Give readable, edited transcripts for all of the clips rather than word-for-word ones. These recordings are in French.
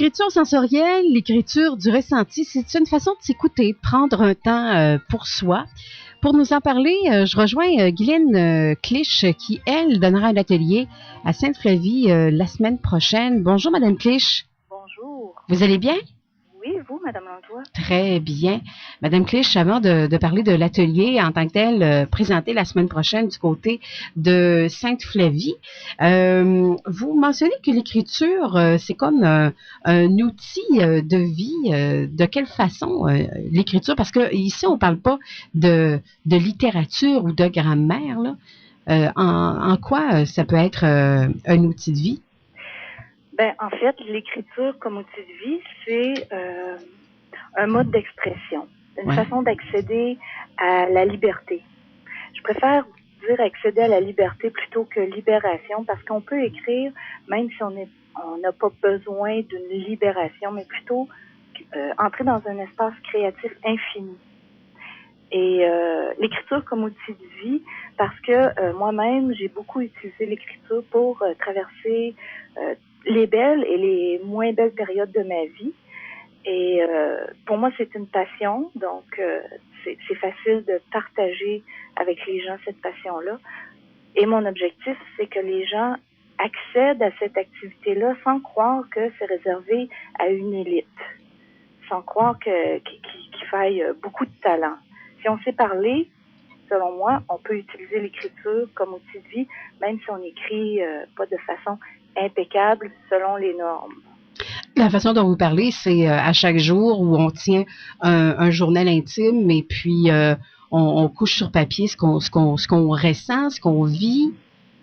L'écriture sensorielle, l'écriture du ressenti, c'est une façon de s'écouter, prendre un temps pour soi. Pour nous en parler, je rejoins Guylaine Clich qui, elle, donnera un atelier à Sainte-Flavie la semaine prochaine. Bonjour, Madame Clich. Bonjour. Vous allez bien? Oui, vous, Madame Langlois? Très bien. Madame Clich, avant de parler de l'atelier en tant que tel, présenté la semaine prochaine du côté de Sainte-Flavie, vous mentionnez que l'écriture, c'est comme un outil de vie. De quelle façon l'écriture? Parce que ici, on parle pas de littérature ou de grammaire, là. En quoi ça peut être un outil de vie? Ben, en fait, l'écriture comme outil de vie, c'est un mode d'expression, une façon d'accéder à la liberté. Je préfère dire accéder à la liberté plutôt que libération, parce qu'on peut écrire même si on n'a pas besoin d'une libération, mais plutôt entrer dans un espace créatif infini. Et l'écriture comme outil de vie, parce que moi-même, j'ai beaucoup utilisé l'écriture pour traverser les belles et les moins belles périodes de ma vie. Et pour moi, c'est une passion, donc c'est facile de partager avec les gens cette passion-là. Et mon objectif, c'est que les gens accèdent à cette activité-là sans croire que c'est réservé à une élite, sans croire qu'il faille beaucoup de talent. Si on sait parler, selon moi, on peut utiliser l'écriture comme outil de vie, même si on écrit pas de façon impeccable selon les normes. La façon dont vous parlez, c'est à chaque jour où on tient un journal intime et puis on couche sur papier ce qu'on ressent, ce qu'on vit.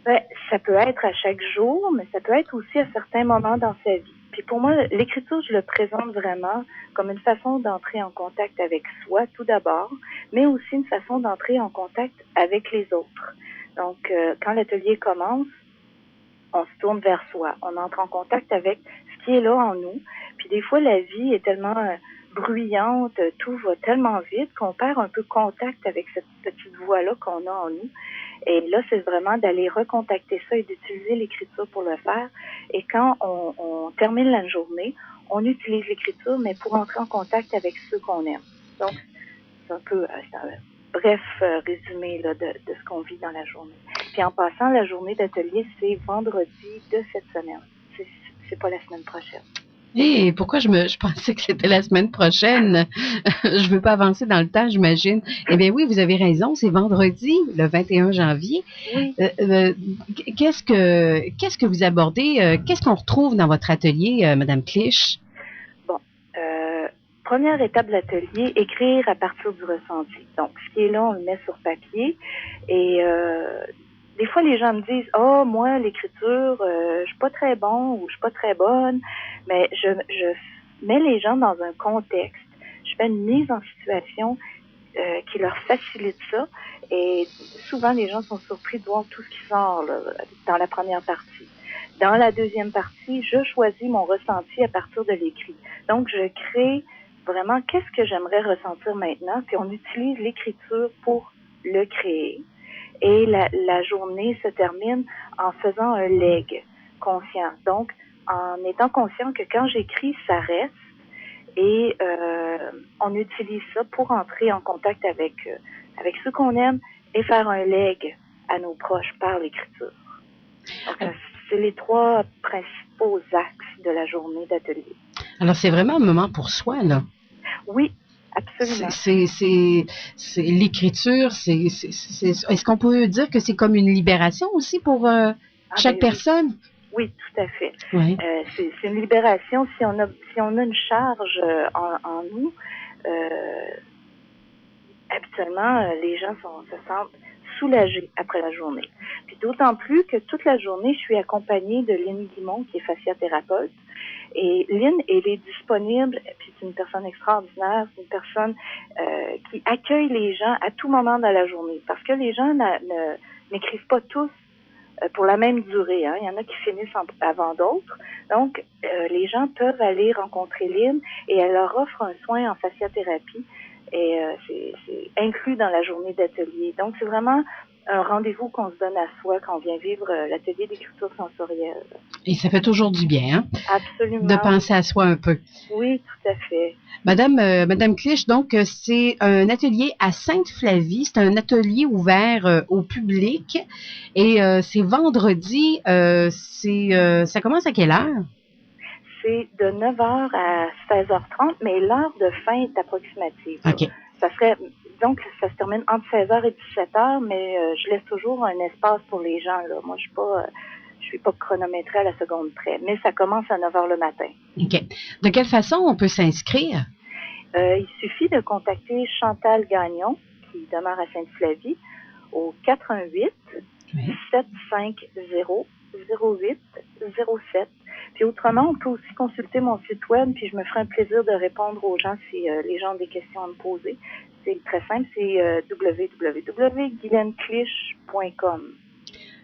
Ben, ça peut être à chaque jour, mais ça peut être aussi à certains moments dans sa vie. Puis pour moi, l'écriture, je le présente vraiment comme une façon d'entrer en contact avec soi, tout d'abord, mais aussi une façon d'entrer en contact avec les autres. Donc, quand l'atelier commence, on se tourne vers soi. On entre en contact avec ce qui est là en nous. Puis des fois, la vie est tellement bruyante, tout va tellement vite qu'on perd un peu contact avec cette petite voix-là qu'on a en nous. Et là, c'est vraiment d'aller recontacter ça et d'utiliser l'écriture pour le faire. Et quand on termine la journée, on utilise l'écriture, mais pour entrer en contact avec ceux qu'on aime. Donc, c'est un peu bref résumé là, de ce qu'on vit dans la journée. Puis en passant, la journée d'atelier, c'est vendredi de cette semaine. C'est pas la semaine prochaine. Et pourquoi je pensais que c'était la semaine prochaine? Je veux pas avancer dans le temps, j'imagine. Eh bien oui, vous avez raison, c'est vendredi, le 21 janvier. Oui. Qu'est-ce que vous abordez? Qu'est-ce qu'on retrouve dans votre atelier, Madame Clich? Bon, première étape de l'atelier, écrire à partir du ressenti. Donc, ce qui est là, on le met sur papier. Et des fois, les gens me disent, oh, moi, l'écriture, je suis pas très bon ou je suis pas très bonne. Mais je mets les gens dans un contexte. Je fais une mise en situation qui leur facilite ça. Et souvent, les gens sont surpris de voir tout ce qui sort là, dans la première partie. Dans la deuxième partie, je choisis mon ressenti à partir de l'écrit. Donc, je crée vraiment qu'est-ce que j'aimerais ressentir maintenant, puis on utilise l'écriture pour le créer. Et la journée se termine en faisant un leg conscient. Donc, en étant conscient que quand j'écris, ça reste et on utilise ça pour entrer en contact avec ceux qu'on aime et faire un leg à nos proches par l'écriture. Donc, c'est les trois principaux axes de la journée d'atelier. Alors, c'est vraiment un moment pour soi, là. Oui, absolument. C'est l'écriture, est-ce qu'on peut dire que c'est comme une libération aussi pour chaque personne? Oui, tout à fait. Oui. C'est une libération si on a une charge en nous. Habituellement, les gens se sentent soulagés après la journée. Puis d'autant plus que toute la journée, je suis accompagnée de Lynn Guimond, qui est fasciathérapeute. Et Lynn, elle est disponible, puis c'est une personne extraordinaire, c'est une personne qui accueille les gens à tout moment dans la journée. Parce que les gens n'écrivent pas tous pour la même durée. Hein. Il y en a qui finissent avant d'autres. Donc, les gens peuvent aller rencontrer Lynn et elle leur offre un soin en fasciathérapie. Et c'est inclus dans la journée d'atelier. Donc, c'est vraiment un rendez-vous qu'on se donne à soi quand on vient vivre l'atelier d'écriture sensorielle. Et ça fait toujours du bien, hein? Absolument. De penser à soi un peu. Oui, tout à fait. Madame Clich, donc, c'est un atelier à Sainte-Flavie. C'est un atelier ouvert au public. Et c'est vendredi. Ça commence à quelle heure? C'est de 9h à 16h30, mais l'heure de fin est approximative. OK. Ça serait, donc, ça se termine entre 16h et 17h, mais je laisse toujours un espace pour les gens, là. Moi, je suis pas chronométrée à la seconde près, mais ça commence à 9h le matin. OK. De quelle façon on peut s'inscrire? Il suffit de contacter Chantal Gagnon, qui demeure à Sainte-Flavie, au 418 750 0807. Puis autrement, on peut aussi consulter mon site web, puis je me ferai un plaisir de répondre aux gens si les gens ont des questions à me poser. C'est très simple, c'est www.guylaineclich.com.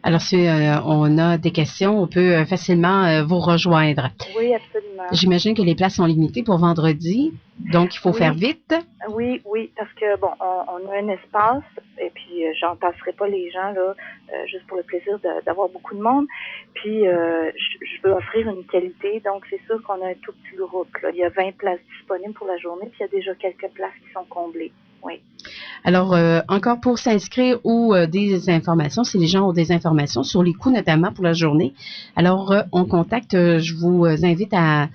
Alors, si on a des questions, on peut facilement vous rejoindre. Oui, absolument. J'imagine que les places sont limitées pour vendredi, donc il faut faire vite. Oui, parce que, bon, on a un espace, et puis j'en passerai pas les gens, là, juste pour le plaisir d'avoir beaucoup de monde. Puis, je veux offrir une qualité, donc c'est sûr qu'on a un tout petit groupe, là. Il y a 20 places disponibles pour la journée, puis il y a déjà quelques places qui sont comblées. Oui. Alors, encore pour s'inscrire ou des informations, si les gens ont des informations sur les coûts notamment pour la journée, alors on contacte, je vous invite à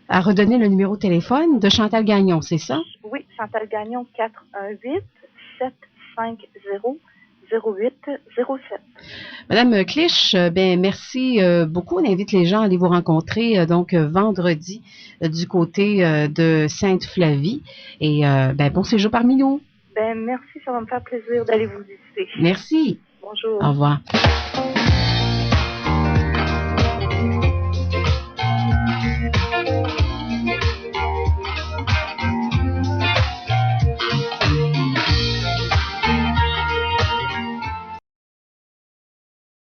redonner le numéro de téléphone de Chantal Gagnon, c'est ça? Oui, Chantal Gagnon, 418 750 0807. Madame Clich, ben merci beaucoup. On invite les gens à aller vous rencontrer donc vendredi du côté de Sainte-Flavie. Et ben bon séjour parmi nous. Ben merci, ça va me faire plaisir d'aller vous visiter. Merci. Bonjour. Au revoir.